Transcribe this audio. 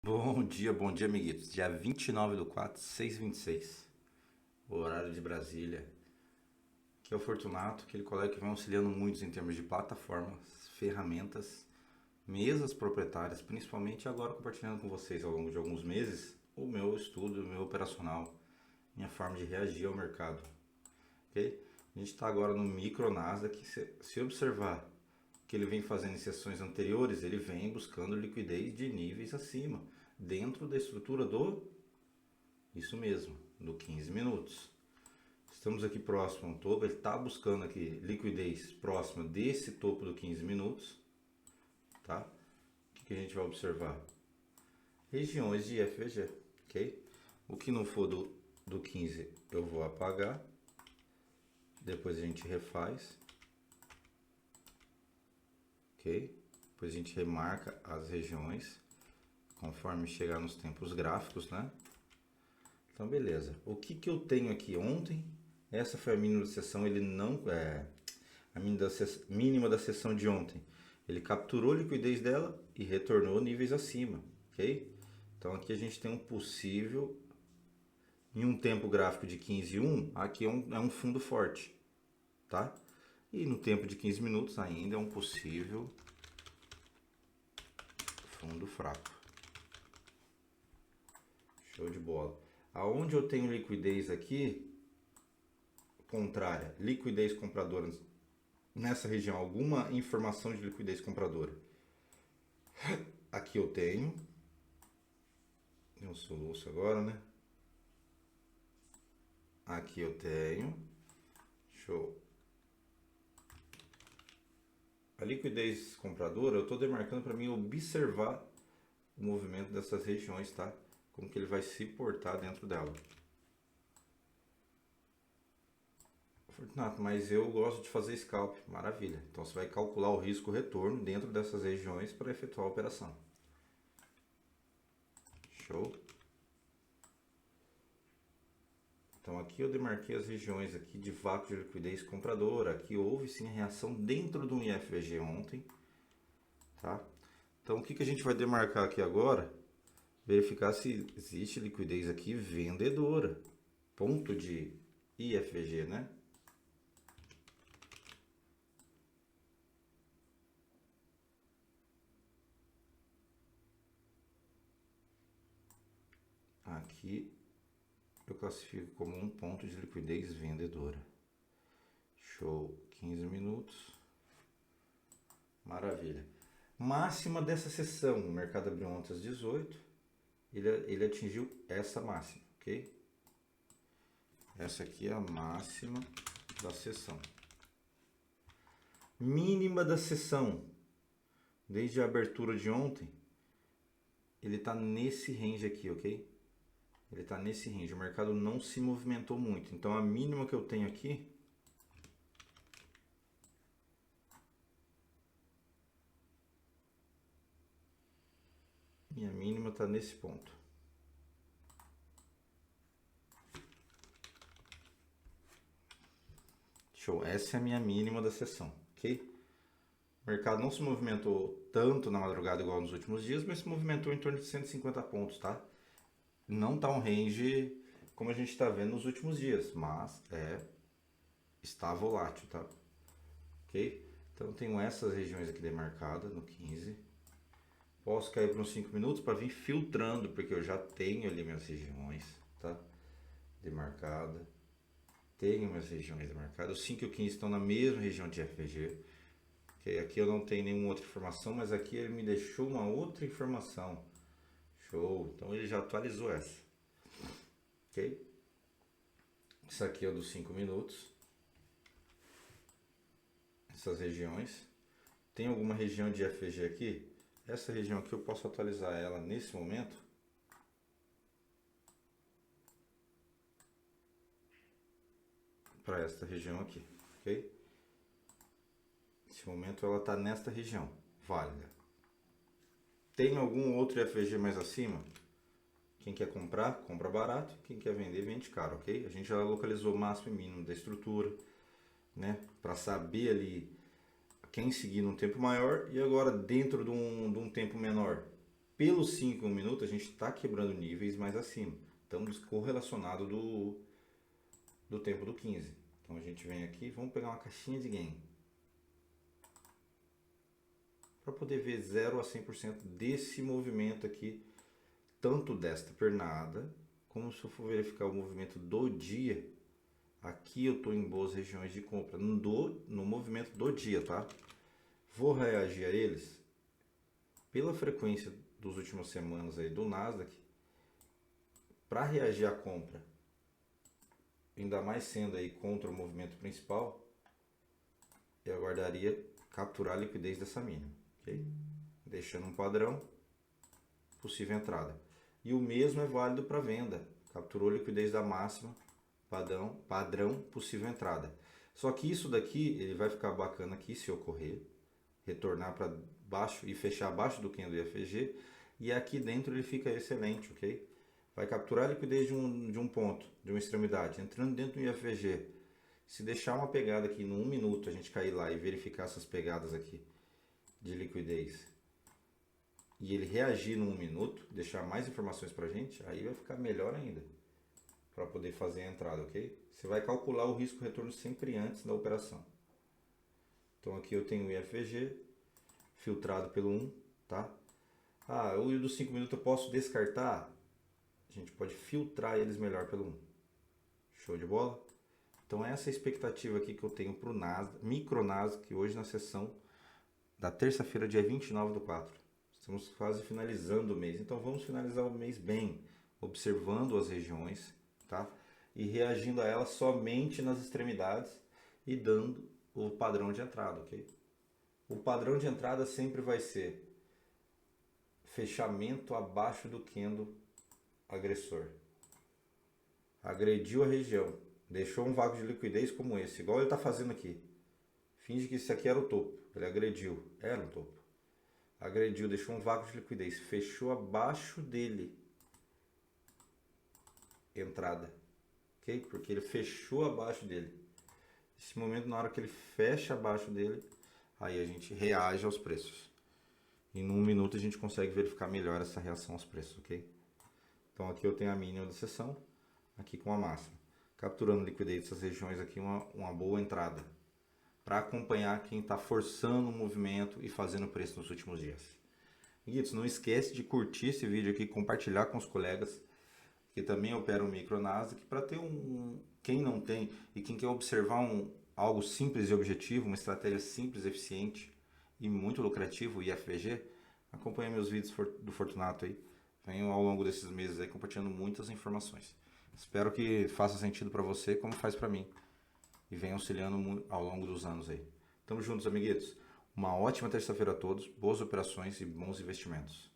Bom dia, amiguitos. Dia 29/4, 6h26, o horário de Brasília. Aqui é o Fortunato, aquele colega que vem auxiliando muitos em termos de plataformas, ferramentas, mesas proprietárias, principalmente agora compartilhando com vocês ao longo de alguns meses o meu estudo, o meu operacional, minha forma de reagir ao mercado. Ok? A gente está agora no micro Nasdaq, que se observar que ele vem fazendo em sessões anteriores, ele vem buscando liquidez de níveis acima, dentro da estrutura isso mesmo, do 15 minutos. Estamos aqui próximo ao topo, ele está buscando aqui liquidez próxima desse topo do 15 minutos, tá? O que a gente vai observar? Regiões de FVG, ok? O que não for do 15 eu vou apagar, depois a gente refaz, ok? Depois a gente remarca as regiões, conforme chegar nos tempos gráficos, né? Então, beleza. O que eu tenho aqui ontem? Essa foi a mínima da sessão, ele não a mínima da sessão de ontem. Ele capturou a liquidez dela e retornou níveis acima, ok? Então aqui a gente tem um possível, em um tempo gráfico de 15:1, aqui é um fundo forte, tá? E no tempo de 15 minutos ainda é um possível fundo fraco. Show de bola. Aonde eu tenho liquidez aqui, contrária, liquidez compradora nessa região, alguma informação de liquidez compradora. Aqui eu tenho um soluço agora, né? Aqui eu tenho, show. A liquidez compradora, eu estou demarcando para mim observar o movimento dessas regiões, tá? Como que ele vai se portar dentro dela. Fortunato, mas eu gosto de fazer scalp. Maravilha. Então você vai calcular o risco-retorno dentro dessas regiões para efetuar a operação. Show. Então aqui eu demarquei as regiões aqui de vácuo de liquidez compradora. Aqui houve sim reação dentro do IFVG ontem, tá? Então o que a gente vai demarcar aqui agora? Verificar se existe liquidez aqui vendedora. Ponto de IFVG, né? Aqui eu classifico como um ponto de liquidez vendedora. Show, 15 minutos. Maravilha. Máxima dessa sessão, o mercado abriu ontem às 18, ele atingiu essa máxima, ok? Essa aqui é a máxima da sessão. Mínima da sessão, desde a abertura de ontem, ele está nesse range aqui, ok? Ele está nesse range, o mercado não se movimentou muito. Então a mínima que eu tenho aqui minha mínima está nesse ponto. Show, essa é a minha mínima da sessão, ok? O mercado não se movimentou tanto na madrugada igual nos últimos dias, mas se movimentou em torno de 150 pontos, tá? Não está um range como a gente está vendo nos últimos dias, mas está volátil, tá? Ok? Então tenho essas regiões aqui demarcadas no 15. Posso cair para uns 5 minutos para vir filtrando, porque eu já tenho ali minhas regiões, tá? Demarcada. Tenho minhas regiões demarcadas. O 5 e o 15 estão na mesma região de FVG. Okay? Aqui eu não tenho nenhuma outra informação, mas aqui ele me deixou uma outra informação. Show! Então ele já atualizou essa. Ok? Isso aqui é o dos 5 minutos. Essas regiões. Tem alguma região de FVG aqui? Essa região aqui eu posso atualizar ela nesse momento. Para esta região aqui, ok? Nesse momento ela está nesta região, válida. Tem algum outro FVG mais acima? Quem quer comprar, compra barato. Quem quer vender, vende caro, ok? A gente já localizou o máximo e mínimo da estrutura, né? Para saber ali quem seguir num tempo maior e agora dentro de um tempo menor. Pelos 5 em 1 minuto, a gente está quebrando níveis mais acima. Estamos correlacionados do tempo do 15. Então a gente vem aqui, vamos pegar uma caixinha de gain. Para poder ver 0 a 100% desse movimento aqui, tanto desta pernada, como se eu for verificar o movimento do dia, aqui eu estou em boas regiões de compra, no movimento do dia, tá? Vou reagir a eles pela frequência das últimas semanas aí do Nasdaq, para reagir à compra, ainda mais sendo aí contra o movimento principal, eu aguardaria capturar a liquidez dessa mínima, ok? Deixando um padrão, possível entrada. E o mesmo é válido para venda. Capturou a liquidez da máxima, padrão, possível entrada. Só que isso daqui, ele vai ficar bacana aqui se ocorrer, retornar para baixo e fechar abaixo do candle do IFG, e aqui dentro ele fica excelente, ok? Vai capturar a liquidez de um ponto, de uma extremidade, entrando dentro do IFG. Se deixar uma pegada aqui no 1 minuto, a gente cair lá e verificar essas pegadas aqui de liquidez, e ele reagir no 1 minuto, deixar mais informações pra gente, aí vai ficar melhor ainda para poder fazer a entrada, ok? Você vai calcular o risco retorno sempre antes da operação. Então aqui eu tenho o IFG filtrado pelo 1, tá? Ah, o dos 5 minutos eu posso descartar? A gente pode filtrar eles melhor pelo 1. Show de bola? Então essa é a expectativa aqui que eu tenho para o Nasdaq, micro Nasdaq, hoje na sessão da terça-feira, dia 29/4. Estamos quase finalizando o mês, então vamos finalizar o mês bem, observando as regiões, tá? E reagindo a elas somente nas extremidades e dando o padrão de entrada, ok? O padrão de entrada sempre vai ser fechamento abaixo do candle agressor. Agrediu a região, deixou um vácuo de liquidez como esse, igual ele está fazendo aqui. Finge que isso aqui era o topo, ele agrediu, era um topo. Agrediu, deixou um vácuo de liquidez, fechou abaixo dele. Entrada, ok? Porque ele fechou abaixo dele. Nesse momento, na hora que ele fecha abaixo dele, aí a gente reage aos preços. E num minuto a gente consegue verificar melhor essa reação aos preços, ok? Então aqui eu tenho a mínima da sessão, aqui com a máxima. Capturando liquidez dessas regiões aqui, uma boa entrada. Para acompanhar quem está forçando o movimento e fazendo preço nos últimos dias. Amiguitos, não esquece de curtir esse vídeo aqui, compartilhar com os colegas que também operam micro Nasdaq, para ter quem não tem e quem quer observar algo simples e objetivo, uma estratégia simples, eficiente e muito lucrativo, o IFVG, acompanhe meus vídeos do Fortunato aí. Venho ao longo desses meses aí compartilhando muitas informações. Espero que faça sentido para você como faz para mim. E venha auxiliando ao longo dos anos aí. Tamo juntos, amiguitos. Uma ótima terça-feira a todos, boas operações e bons investimentos.